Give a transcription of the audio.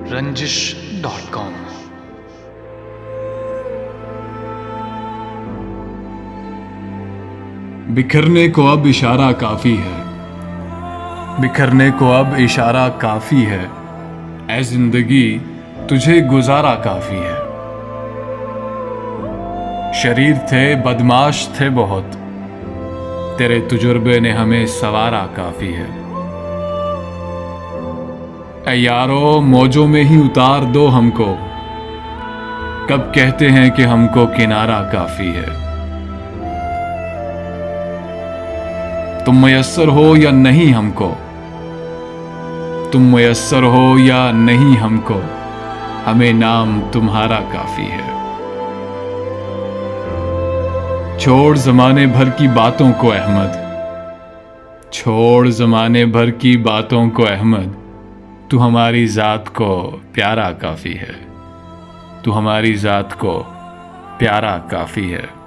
रंजिश.com। बिखरने को अब इशारा काफी है, बिखरने को अब इशारा काफी है। ऐ जिंदगी तुझे गुजारा काफी है। शरीर थे बदमाश थे बहुत, तेरे तजुर्बे ने हमें सवारा काफी है। ऐ यारो मौजों में ही उतार दो हमको, कब कहते हैं कि हमको किनारा काफी है। तुम मयस्सर हो या नहीं हमको, तुम मयस्सर हो या नहीं हमको, हमें नाम तुम्हारा काफी है। छोड़ जमाने भर की बातों को अहमद, छोड़ जमाने भर की बातों को अहमद, तू हमारी जात को प्यारा काफी है, तू हमारी जात को प्यारा काफी है।